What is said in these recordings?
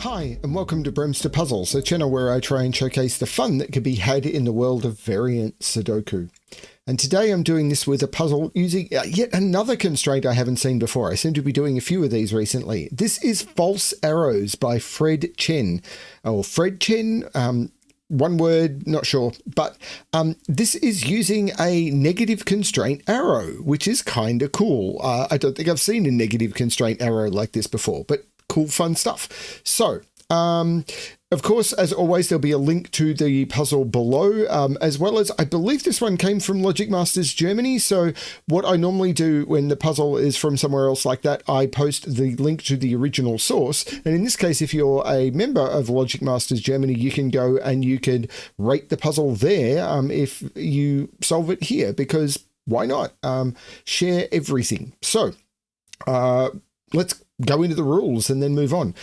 Hi, and welcome to BremSter Puzzles, a channel where I try and showcase the fun that can be had in the world of variant Sudoku. And today I'm doing this with a puzzle using yet another constraint I haven't seen before. I seem to be doing a few of these recently. This is False Arrows by fredchen, or fredchen, one word, not sure. But this is using a negative constraint arrow, which is kind of cool. I don't think I've seen a negative constraint arrow like this before, but cool, fun stuff. So, of course, as always, there'll be a link to the puzzle below, as well as I believe this one came from Logic Masters Germany. So what I normally do when the puzzle is from somewhere else like that, I post the link to the original source. And in this case, if you're a member of Logic Masters Germany, you can go and you could rate the puzzle there if you solve it here, because why not? Share everything. So let's go into the rules and then move on.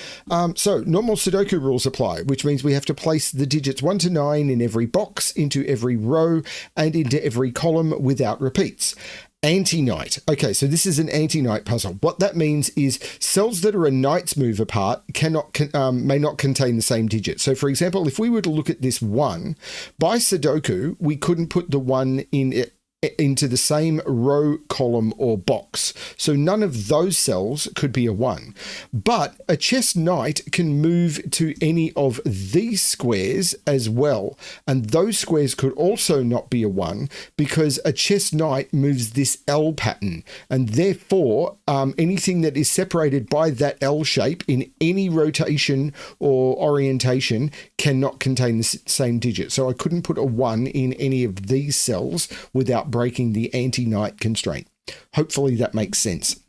So normal Sudoku rules apply, which means we have to place the digits 1 to 9 in every box, into every row, and into every column without repeats. Anti-knight. Okay, so this is an anti-knight puzzle. What that means is cells that are a knight's move apart may not contain the same digit. So for example, if we were to look at this 1, by Sudoku, we couldn't put the 1 into the same row, column, or box. So none of those cells could be a 1. But a chess knight can move to any of these squares as well. And those squares could also not be a 1 because a chess knight moves this L pattern. And therefore, anything that is separated by that L shape in any rotation or orientation cannot contain the same digit. So I couldn't put a 1 in any of these cells without breaking the anti-knight constraint. Hopefully that makes sense.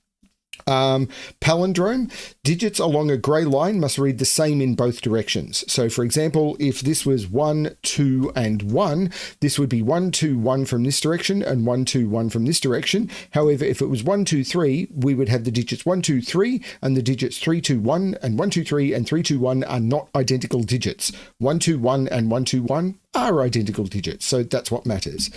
Palindrome, digits along a grey line must read the same in both directions. So for example, if this was 1, 2, and 1, this would be 1, 2, 1 from this direction and 1, 2, 1 from this direction. However, if it was 1, 2, 3, we would have the digits 1, 2, 3, and the digits 3, 2, 1, and 1, 2, 3, and 3, 2, 1 are not identical digits. 1, 2, 1, and 1, 2, 1 are identical digits. So that's what matters.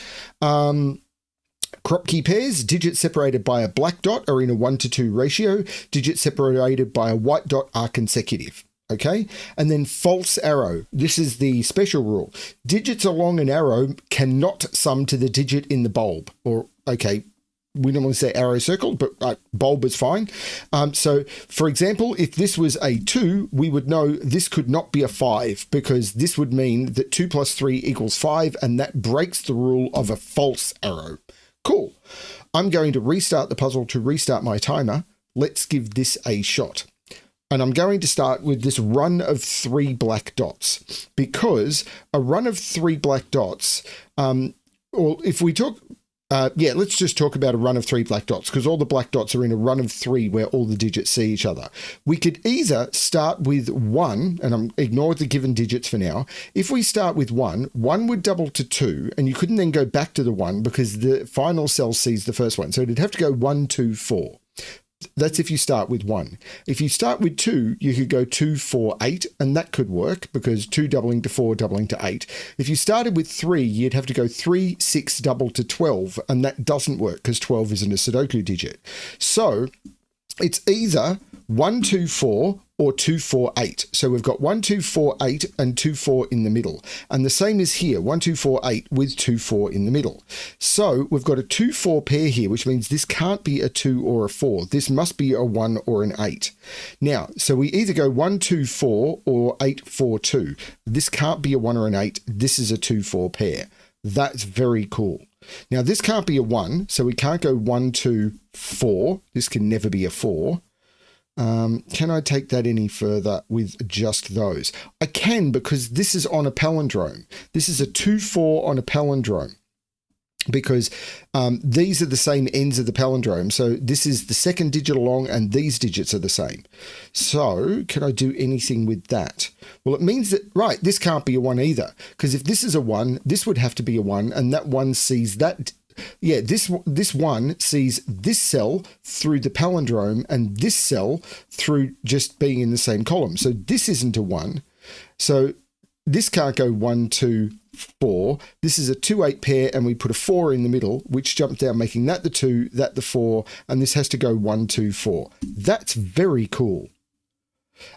Kropki Pairs, digits separated by a black dot are in a 1 to 2 ratio. Digits separated by a white dot are consecutive. Okay. And then false arrow. This is the special rule. Digits along an arrow cannot sum to the digit in the bulb. Or, okay, we normally say arrow circled, but bulb is fine. So for example, if this was a 2, we would know this could not be a 5 because this would mean that 2 plus 3 equals 5, and that breaks the rule of a false arrow. Cool. I'm going to restart the puzzle to restart my timer. Let's give this a shot. And I'm going to start with this run of 3 black dots, because a run of 3 black dots, or if we took, let's just talk about a run of 3 black dots, because all the black dots are in a run of 3 where all the digits see each other. We could either start with 1, and ignore the given digits for now. If we start with 1, 1 would double to 2, and you couldn't then go back to the 1 because the final cell sees the first one. So it'd have to go 1, 2, 4. That's if you start with 1. If you start with 2, you could go 2, 4, 8, and that could work because 2 doubling to 4 doubling to 8. If you started with 3, you'd have to go 3, 6 double to 12, and that doesn't work because 12 isn't a Sudoku digit. So it's either 1, 2, 4 or 2, 4, 8. So we've got 1, 2, 4, 8 and 2, 4 in the middle. And the same is here, 1, 2, 4, 8 with 2, 4 in the middle. So we've got a 2, 4 pair here, which means this can't be a 2 or a 4. This must be a 1 or an 8. Now, so we either go 1, 2, 4 or 8, 4, 2. This can't be a 1 or an 8. This is a 2, 4 pair. That's very cool. Now, this can't be a 1, so we can't go 1, 2, 4. This can never be a 4. Can I take that any further with just those? I can, because this is on a palindrome. This is a 2, 4 on a palindrome, because these are the same ends of the palindrome. So this is the second digit along, and these digits are the same. So can I do anything with that? Well, it means that, right, this can't be a 1 either, because if this is a 1, this would have to be a 1, and that 1 sees that. Yeah, this 1 sees this cell through the palindrome and this cell through just being in the same column. So this isn't a 1. So this can't go 1, 2, 4. This is a 2, 8 pair, and we put a 4 in the middle, which jumps down, making that the 2, that the 4, and this has to go 1, 2, 4. That's very cool.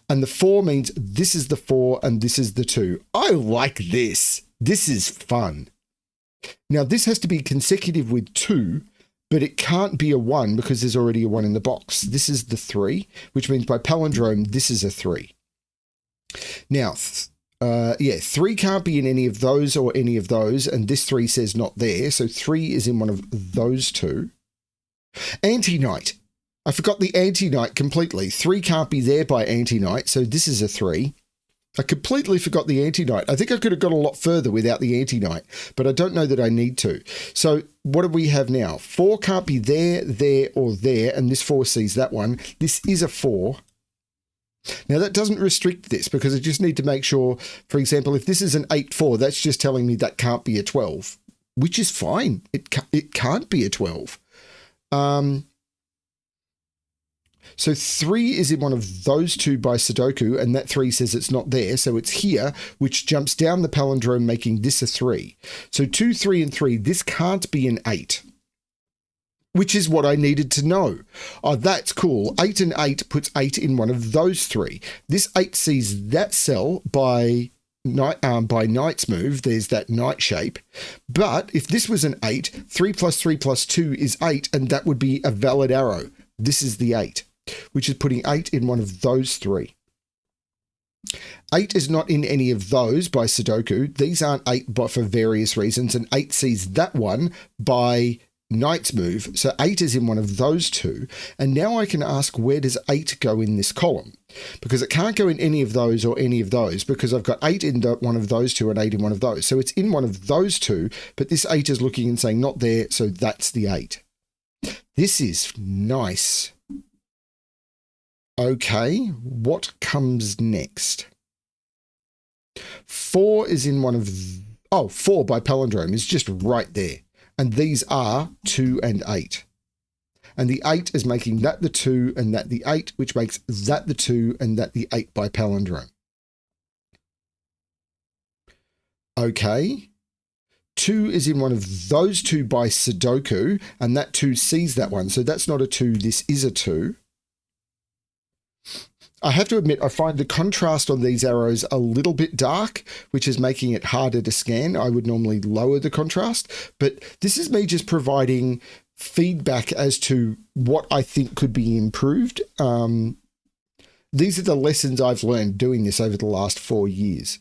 And the 4 means this is the 4 and this is the 2. I like this. This is fun. Now, this has to be consecutive with 2, but it can't be a 1 because there's already a 1 in the box. This is the 3, which means by palindrome, this is a 3. Now, 3 can't be in any of those or any of those, and this 3 says not there, so 3 is in one of those 2. Anti-night. I forgot the anti-night completely. 3 can't be there by anti-night, so this is a 3. I completely forgot the anti-night. I think I could have got a lot further without the anti-night, but I don't know that I need to. So what do we have now? 4 can't be there, there, or there, and this 4 sees that one. This is a 4. Now, that doesn't restrict this because I just need to make sure, for example, if this is an 8-4, that's just telling me that can't be a 12, which is fine. It can't be a 12. So 3 is in one of those 2 by Sudoku, and that 3 says it's not there, so it's here, which jumps down the palindrome, making this a 3. So 2, 3, and 3, this can't be an 8, which is what I needed to know. Oh, that's cool. 8 and 8 puts 8 in one of those 3. This 8 sees that cell by Knight's move. There's that knight shape. But if this was an 8, 3 plus 3 plus 2 is 8, and that would be a valid arrow. This is the 8. Which is putting 8 in one of those 3. 8 is not in any of those by Sudoku. These aren't 8 but for various reasons, and 8 sees that one by Knight's move. So 8 is in one of those 2. And now I can ask, where does 8 go in this column? Because it can't go in any of those or any of those, because I've got 8 in one of those 2 and 8 in one of those. So it's in one of those 2, but this 8 is looking and saying not there, so that's the 8. This is nice. Okay, what comes next? 4 is in one of... 4 by palindrome is just right there. And these are 2 and 8. And the 8 is making that the 2 and that the 8, which makes that the 2 and that the 8 by palindrome. Okay. 2 is in one of those 2 by Sudoku, and that 2 sees that one. So that's not a 2, this is a 2. I have to admit, I find the contrast on these arrows a little bit dark, which is making it harder to scan. I would normally lower the contrast, but this is me just providing feedback as to what I think could be improved. These are the lessons I've learned doing this over the last 4 years.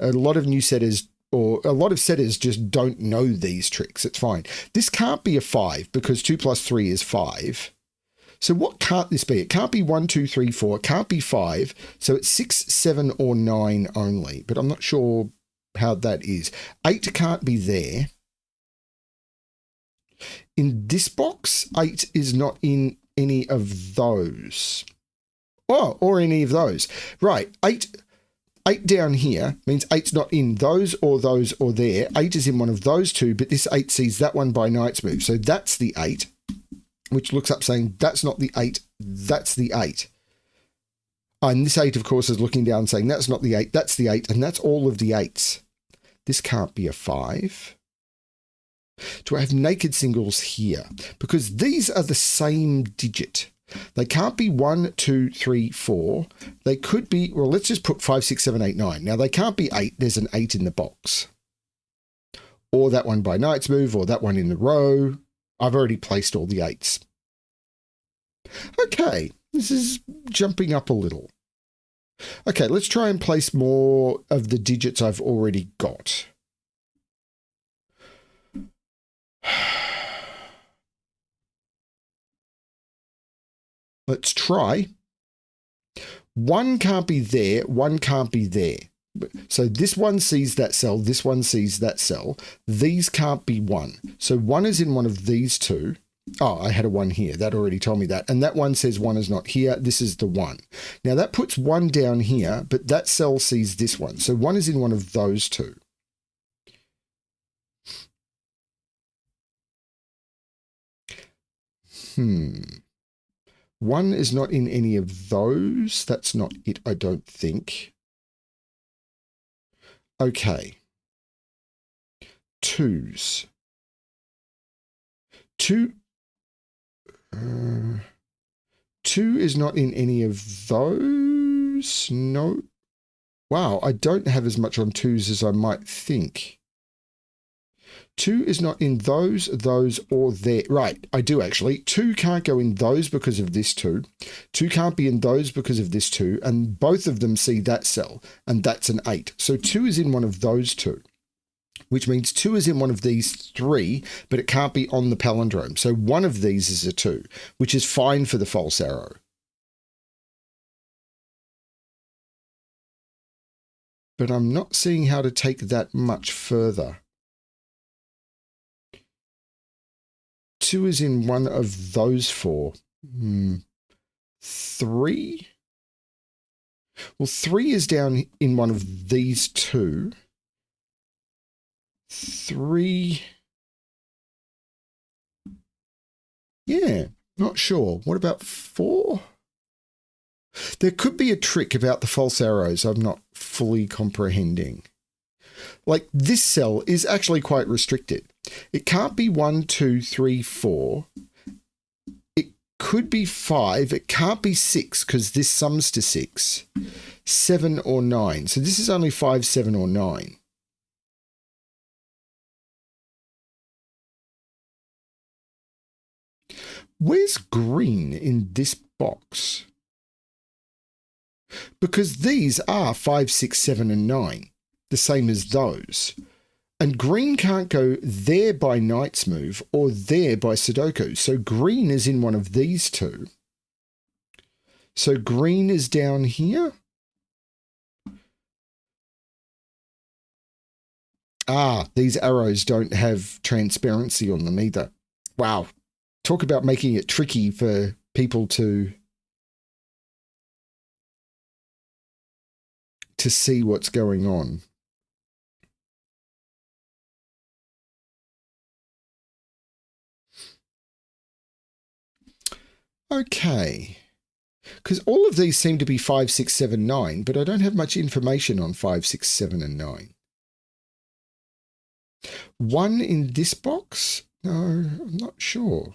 A lot of new setters, or a lot of setters, just don't know these tricks. It's fine. This can't be a 5 because 2 plus 3 is 5. So what can't this be? It can't be 1, 2, 3, 4. It can't be 5. So it's 6, 7, or 9 only. But I'm not sure how that is. 8 can't be there. In this box, 8 is not in any of those. Oh, or any of those. Right. 8 down here means 8's not in those or there. 8 is in one of those 2, but this 8 sees that one by Knight's move. So that's the 8. Which looks up saying, that's not the 8, that's the 8. And this 8, of course, is looking down saying, that's not the 8, that's the 8, and that's all of the 8s. This can't be a 5. Do I have naked singles here? Because these are the same digit. They can't be 1, 2, 3, 4. They could be, well, let's just put 5, 6, 7, 8, 9. Now, they can't be 8. There's an 8 in the box. Or that one by Knight's move, or that one in the row. I've already placed all the 8s. Okay, this is jumping up a little. Okay, let's try and place more of the digits I've already got. Let's try. 1 can't be there, 1 can't be there. So this one sees that cell, this one sees that cell. These can't be 1. So 1 is in one of these 2. Oh, I had a 1 here. That already told me that. And that one says 1 is not here. This is the 1. Now that puts 1 down here, but that cell sees this one. So 1 is in one of those 2. One is not in any of those. That's not it, I don't think. Okay. 2s. 2 is not in any of those. twos? No. Wow, I don't have as much on twos as I might think. 2 is not in those, or there. Right, I do actually. 2 can't go in those because of this 2. 2 can't be in those because of this 2. And both of them see that cell, and that's an 8. So 2 is in one of those 2, which means 2 is in one of these 3, but it can't be on the palindrome. So one of these is a 2, which is fine for the false arrow. But I'm not seeing how to take that much further. 2 is in one of those 4. 3? Well, 3 is down in one of these 2. 3. Yeah, not sure. What about 4? There could be a trick about the false arrows I'm not fully comprehending. Like, this cell is actually quite restricted. It can't be 1, 2, 3, 4. It could be 5. It can't be 6 because this sums to 6. 7 or 9. So this is only 5, 7, or 9. Where's green in this box? Because these are 5, 6, 7, and 9, the same as those. And green can't go there by Knight's Move or there by Sudoku. So green is in one of these 2. So green is down here. Ah, these arrows don't have transparency on them either. Wow. Talk about making it tricky for people to see what's going on. Okay. Because all of these seem to be 5, 6, 7, 9, but I don't have much information on 5, 6, 7, and 9. 1 in this box? No, I'm not sure.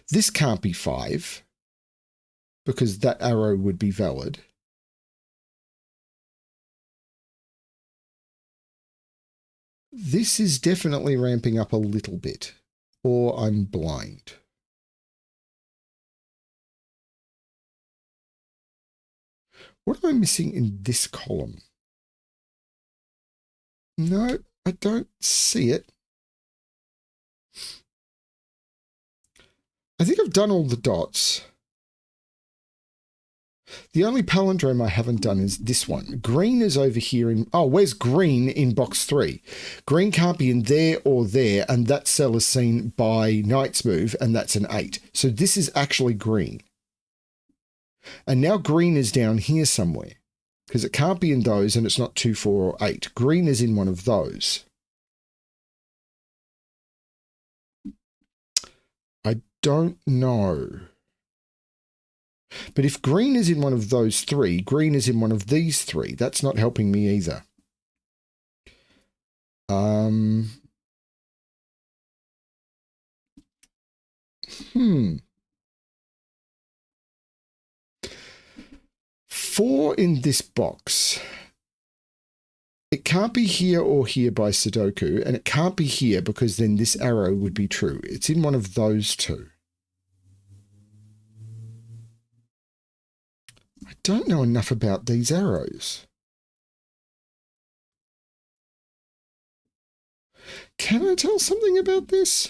This can't be 5 because that arrow would be valid. This is definitely ramping up a little bit, or I'm blind. What am I missing in this column? No, I don't see it. I think I've done all the dots. The only palindrome I haven't done is this one. Green is over here in... Oh, where's green in box 3? Green can't be in there or there, and that cell is seen by Knight's Move, and that's an 8. So this is actually green. And now green is down here somewhere, because it can't be in those, and it's not 2, 4, or 8. Green is in one of those. I don't know. But if green is in one of those 3, green is in one of these 3. That's not helping me either. 4 in this box. It can't be here or here by Sudoku, and it can't be here because then this arrow would be true. It's in one of those 2. I don't know enough about these arrows. Can I tell something about this?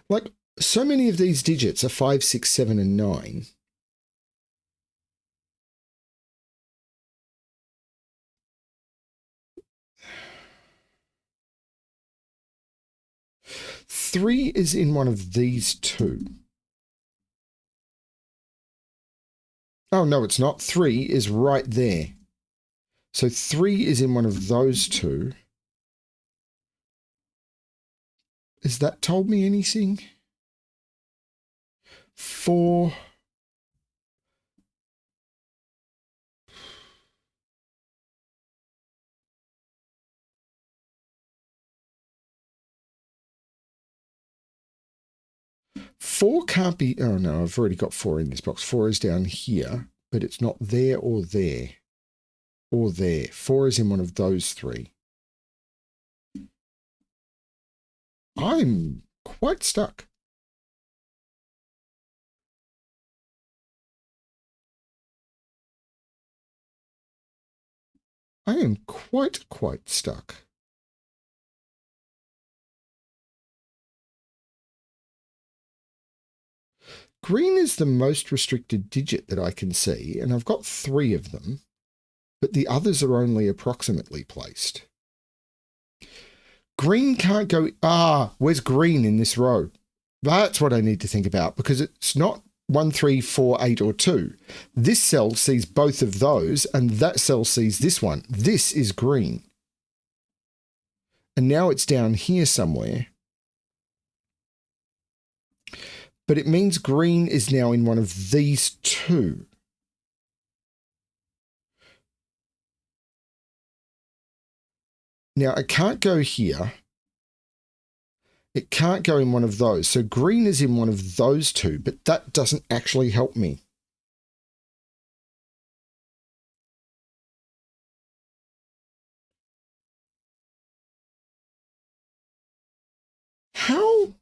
Like, so many of these digits are 5, 6, 7, and 9. Three is in one of these 2. Oh, no, it's not. 3 is right there. So 3 is in one of those 2. Has that told me anything? 4. 4 can't be, oh no, I've already got 4 in this box. 4 is down here, but it's not there or there or there. 4 is in one of those 3. I'm quite stuck. I am quite stuck. Green is the most restricted digit that I can see, and I've got 3 of them, but the others are only approximately placed. Green can't go, where's green in this row? That's what I need to think about, because it's not 1, 3, 4, 8, or 2. This cell sees both of those, and that cell sees this one. This is green. And now it's down here somewhere. But it means green is now in one of these 2. Now, it can't go here. It can't go in one of those. So green is in one of those 2, but that doesn't actually help me. How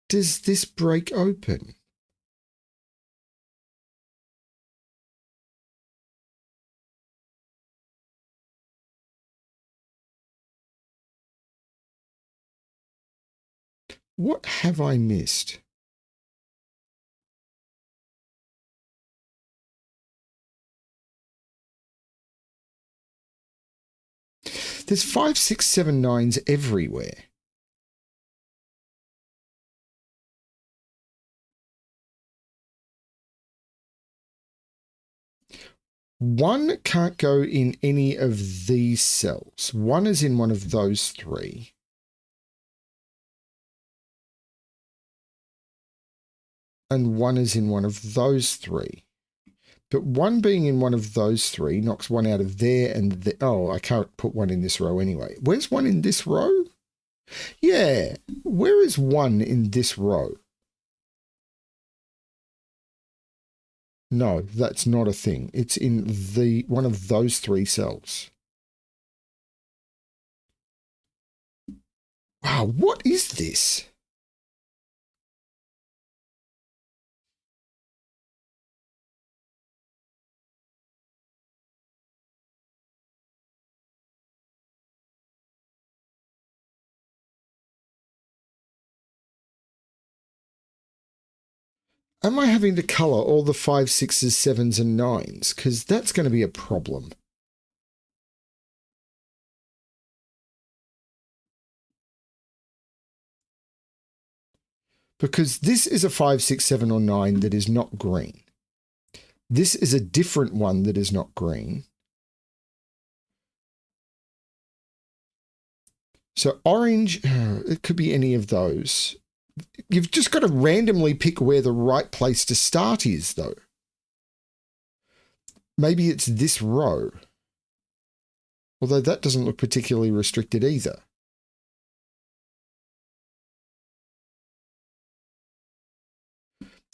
does this break open? What have I missed? There's 5, 6, 7, 9s everywhere. One can't go in any of these cells. 1 is in one of those 3. And 1 is in one of those 3. But 1 being in one of those 3 knocks 1 out of there and oh, I can't put 1 in this row anyway. Where's 1 in this row? Yeah, where is 1 in this row? No, that's not a thing. It's in one of those 3 cells. Wow, what is this? Am I having to colour all the 5, 6s, 7s and 9s? Because that's going to be a problem. Because this is a 5, 6, 7 or 9 that is not green. This is a different one that is not green. So orange, it could be any of those. You've just got to randomly pick where the right place to start is, though. Maybe it's this row. Although that doesn't look particularly restricted either.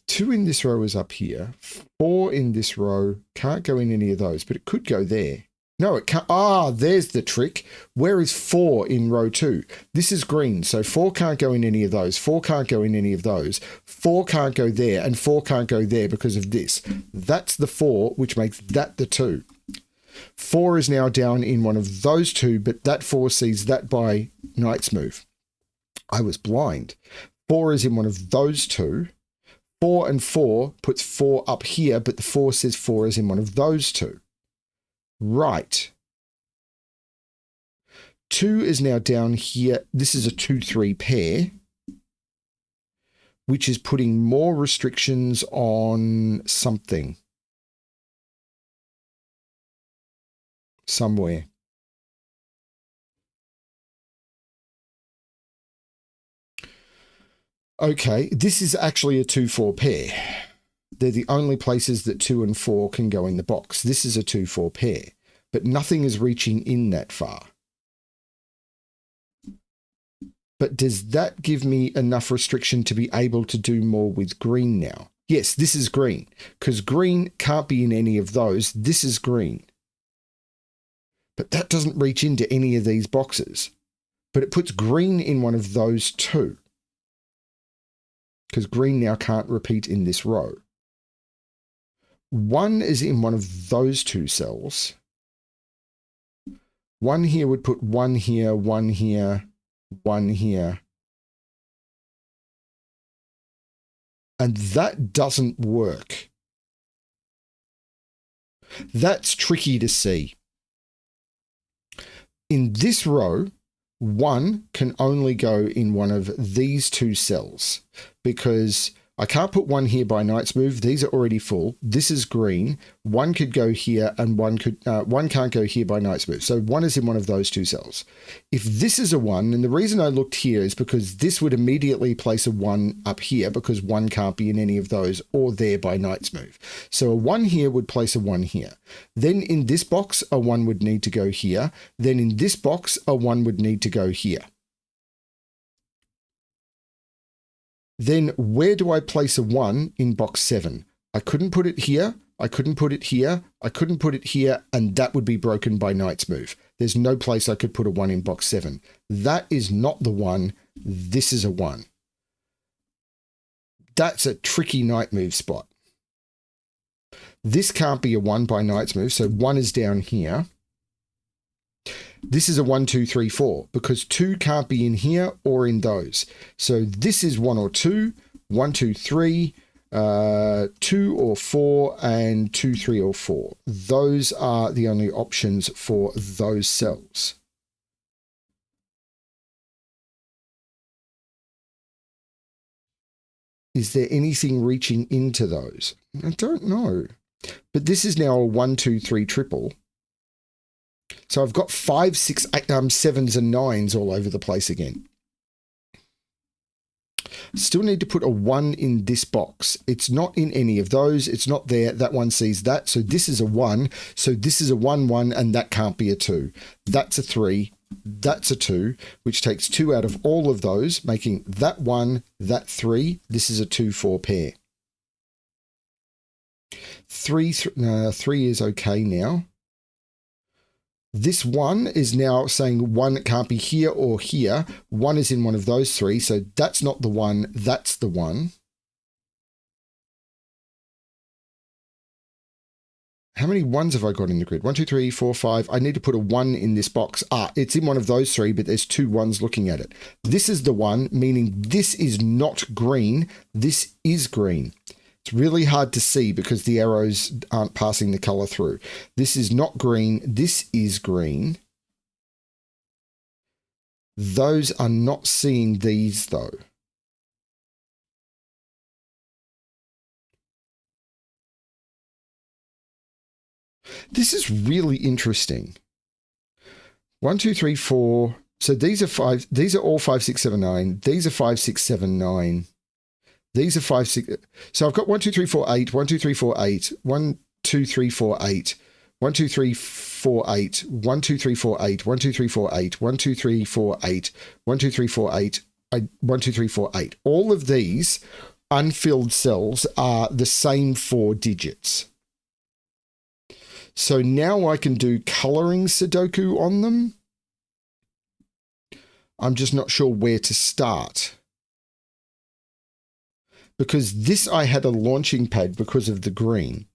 Two in this row is up here. 4 in this row. Can't go in any of those, but it could go there. No, it can't. There's the trick. Where is 4 in row 2? This is green, so 4 can't go in any of those. 4 can't go in any of those. 4 can't go there, and 4 can't go there because of this. That's the 4, which makes that the 2. 4 is now down in one of those 2, but that 4 sees that by knight's move. I was blind. 4 is in one of those 2. 4 and 4 puts 4 up here, but the 4 says 4 is in one of those 2. Right. 2 is now down here. This is a 2-3 pair, which is putting more restrictions on something. Somewhere. Okay, this is actually a 2-4 pair. They're the only places that 2 and 4 can go in the box. This is a 2-4 pair, but nothing is reaching in that far. But does that give me enough restriction to be able to do more with green now? Yes, this is green, because green can't be in any of those. This is green. But that doesn't reach into any of these boxes. But it puts green in one of those two, because green now can't repeat in this row. 1 is in one of those two cells. 1 here would put 1 here, 1 here, 1 here. And that doesn't work. That's tricky to see. In this row, 1 can only go in one of these two cells, because I can't put 1 here by Knight's Move. These are already full. This is green. 1 could go here, and 1 can't go here by Knight's Move. So 1 is in one of those two cells. If this is a 1, and the reason I looked here is because this would immediately place a 1 up here, because 1 can't be in any of those or there by Knight's Move. So a 1 here would place a 1 here. Then in this box, a 1 would need to go here. Then in this box, a 1 would need to go here. Then where do I place a 1 in box 7? I couldn't put it here. I couldn't put it here. I couldn't put it here. And that would be broken by Knight's Move. There's no place I could put a 1 in box 7. That is not the 1. This is a 1. That's a tricky Knight Move spot. This can't be a 1 by Knight's Move. So 1 is down here. This is a 1, 2, 3, 4, because 2 can't be in here or in those. So this is 1 or 2, 1, 2, 3, 2 or 4, and 2, 3 or 4. Those are the only options for those cells. Is there anything reaching into those? I don't know. But this is now a 1, 2, 3 triple. So I've got 5, 6, 8, 7s and 9s all over the place again. Still need to put a 1 in this box. It's not in any of those. It's not there. That one sees that. So this is a 1. So this is a 1, 1, and that can't be a 2. That's a 3. That's a 2, which takes 2 out of all of those, making that 1, that 3. This is a 2, 4 pair. 3 is okay now. This 1 is now saying 1 can't be here or here. 1 is in one of those 3, so that's not the 1, that's the 1. How many 1s have I got in the grid? 1, 2, 3, 4, 5. I need to put a 1 in this box. It's in one of those 3, but there's 2 1s looking at it. This is the 1, meaning this is not green. This is green. It's really hard to see because the arrows aren't passing the color through. This is not green. This is green. Those are not seeing these though. This is really interesting. 1, 2, 3, 4. So these are 5. These are all 5, 6, 7, 9. These are 5, 6, 7, 9. These are 5, 6. So I've got 1, 2, 3, 4, 8, 1, 2, 3, 4, 8, 1, 2, 3, 4, 8, 1, 2, 3, 4, 8, 1, 2, 3, 4, 8, 1, 2, 3, 4, 8, 1, 2, 3, 4, 8, 1, 2, 3, 4, 8, 1, 2, 3, 4, 8. All of these unfilled cells are the same 4 digits. So now I can do coloring Sudoku on them. I'm just not sure where to start. Because this I had a launching pad because of the green.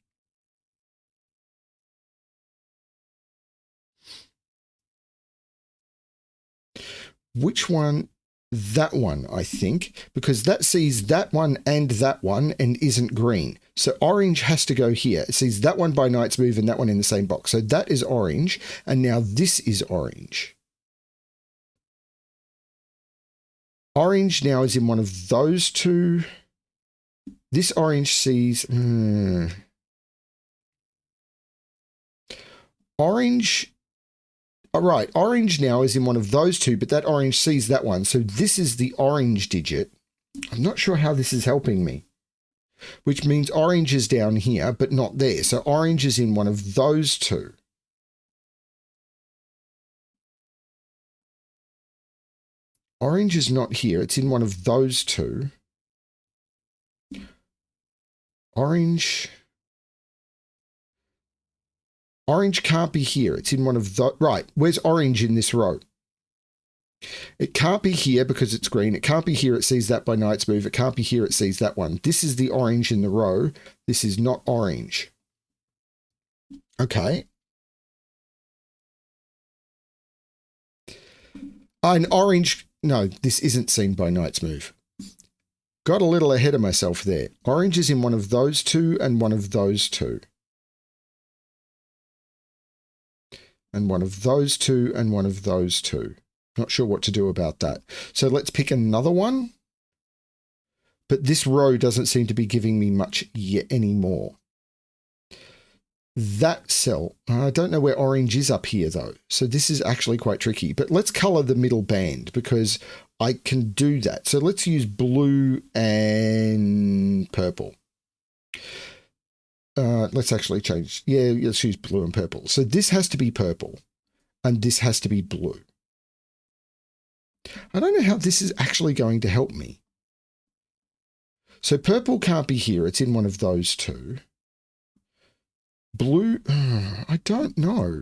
Which one? That one, I think, because that sees that one and isn't green. So orange has to go here. It sees that one by Knight's Move and that one in the same box. So that is orange. And now this is orange. Orange now is in one of those two. This orange sees... Orange... All right, orange now is in one of those two, but that orange sees that one. So this is the orange digit. I'm not sure how this is helping me. Which means orange is down here, but not there. So orange is in one of those two. Orange is not here. It's in one of those two. Orange can't be here. It's in one of the, right. Where's orange in this row? It can't be here because it's green. It can't be here. It sees that by Knight's Move. It can't be here. It sees that one. This is the orange in the row. This is not orange. Okay. An orange. No, this isn't seen by Knight's Move. Got a little ahead of myself there. Orange is in one of those two and one of those two. And one of those two and one of those two. Not sure what to do about that. So let's pick another one. But this row doesn't seem to be giving me much yet anymore. That cell, I don't know where orange is up here though. So this is actually quite tricky. But let's color the middle band because I can do that. So let's use blue and purple. Let's actually change. Yeah, let's use blue and purple. So this has to be purple and this has to be blue. I don't know how this is actually going to help me. So purple can't be here. It's in one of those two. Blue, I don't know.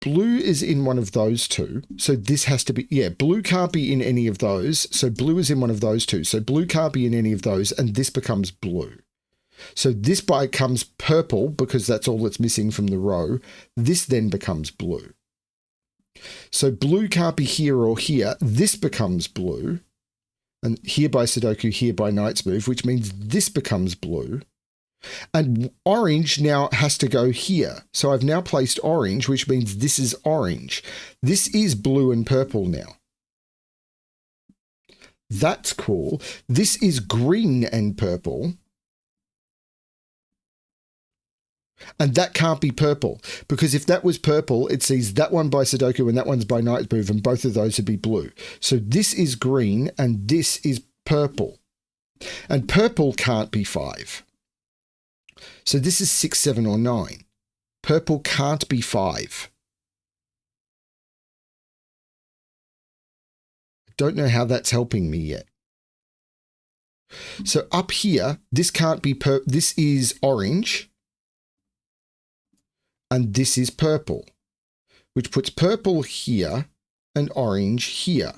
Blue is in one of those two. So this has to be, yeah, blue can't be in any of those. So blue is in one of those two. So blue can't be in any of those. And this becomes blue. So this becomes purple because that's all that's missing from the row. This then becomes blue. So blue can't be here or here. This becomes blue. And here by Sudoku, here by Knight's Move, which means this becomes blue. And orange now has to go here. So I've now placed orange, which means this is orange. This is blue and purple now. That's cool. This is green and purple. And that can't be purple, because if that was purple, it sees that one by Sudoku and that one's by Knight's Move, and both of those would be blue. So this is green and this is purple. And purple can't be 5. So this is 6, 7, or 9. Purple can't be 5. I don't know how that's helping me yet. So up here, this can't be this is orange. And this is purple, which puts purple here and orange here.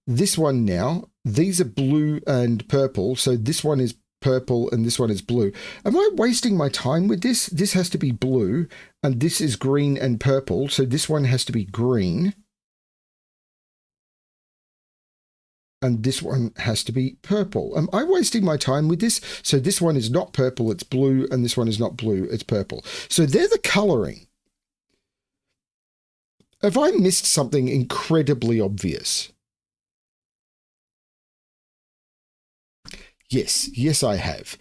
This one now, these are blue and purple. So this one is purple and this one is blue. Am I wasting my time with this? This has to be blue and this is green and purple. So this one has to be green. And this one has to be purple. Am I wasting my time with this? So this one is not purple, it's blue, and this one is not blue, it's purple. So they're the coloring. Have I missed something incredibly obvious? Yes, I have.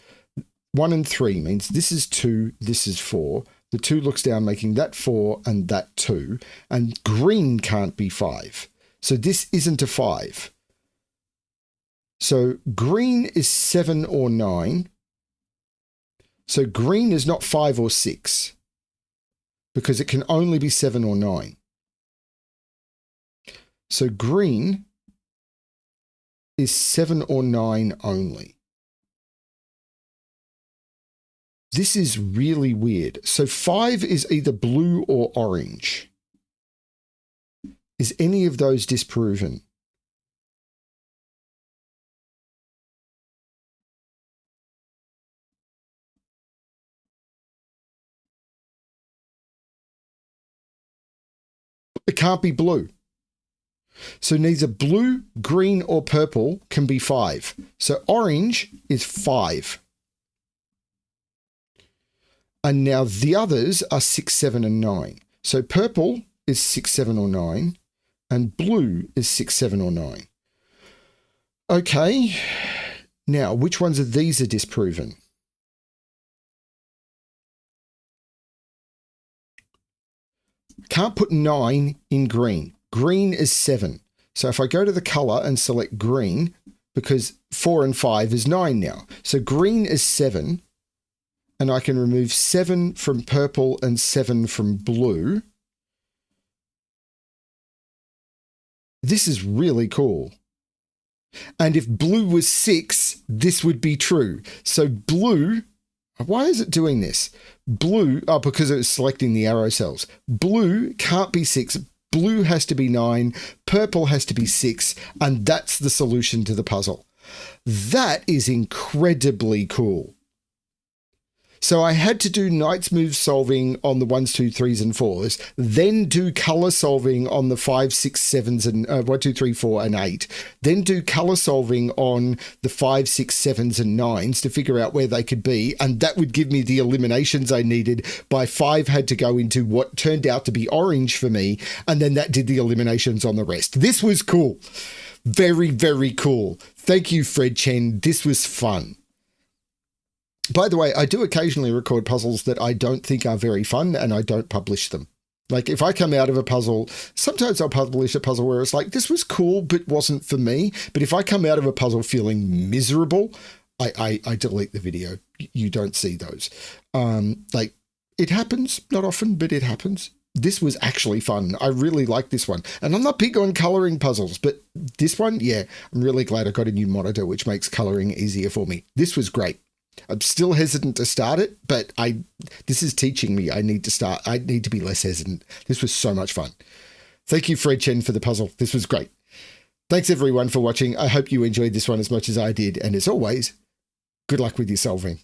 1 and 3 means this is 2, this is 4. The 2 looks down, making that 4 and that 2. And green can't be 5. So this isn't a 5. So green is 7 or 9. So green is not 5 or 6 because it can only be 7 or 9. So green is 7 or 9 only. This is really weird. So 5 is either blue or orange. Is any of those disproven? It can't be blue. So neither blue, green, or purple can be 5. So orange is 5. And now the others are 6, 7, and 9. So purple is 6, 7, or 9. And blue is 6, 7, or 9. Okay. Now, which ones of these are disproven? Can't put 9 in green. Green is 7. So if I go to the color and select green, because 4 and 5 is 9 now. So green is 7 and I can remove 7 from purple and 7 from blue. This is really cool. And if blue was 6, this would be true. So blue, why is it doing this? Blue, because it was selecting the arrow cells. Blue can't be 6. Blue has to be 9. Purple has to be 6. And that's the solution to the puzzle. That is incredibly cool. So I had to do Knight's Move solving on the 1s, 2s, 3s, and 4s, then do color solving on the 5s, 6s, 7s, and 1, 2, 3, 4, and 8, then do color solving on the 5s, 6s, 7s, and 9s to figure out where they could be, and that would give me the eliminations I needed. By 5 had to go into what turned out to be orange for me, and then that did the eliminations on the rest. This was cool. Very, very cool. Thank you, fredchen. This was fun. By the way, I do occasionally record puzzles that I don't think are very fun, and I don't publish them. Like if I come out of a puzzle, sometimes I'll publish a puzzle where it's like, this was cool, but wasn't for me. But if I come out of a puzzle feeling miserable, I delete the video. You don't see those. Like it happens, not often, but it happens. This was actually fun. I really like this one. And I'm not big on coloring puzzles, but this one, yeah, I'm really glad I got a new monitor, which makes coloring easier for me. This was great. I'm still hesitant to start it, but this is teaching me I need to be less hesitant. This was so much fun. Thank you, fredchen, for the puzzle. This was great. Thanks everyone for watching. I hope you enjoyed this one as much as I did. And as always, good luck with your solving.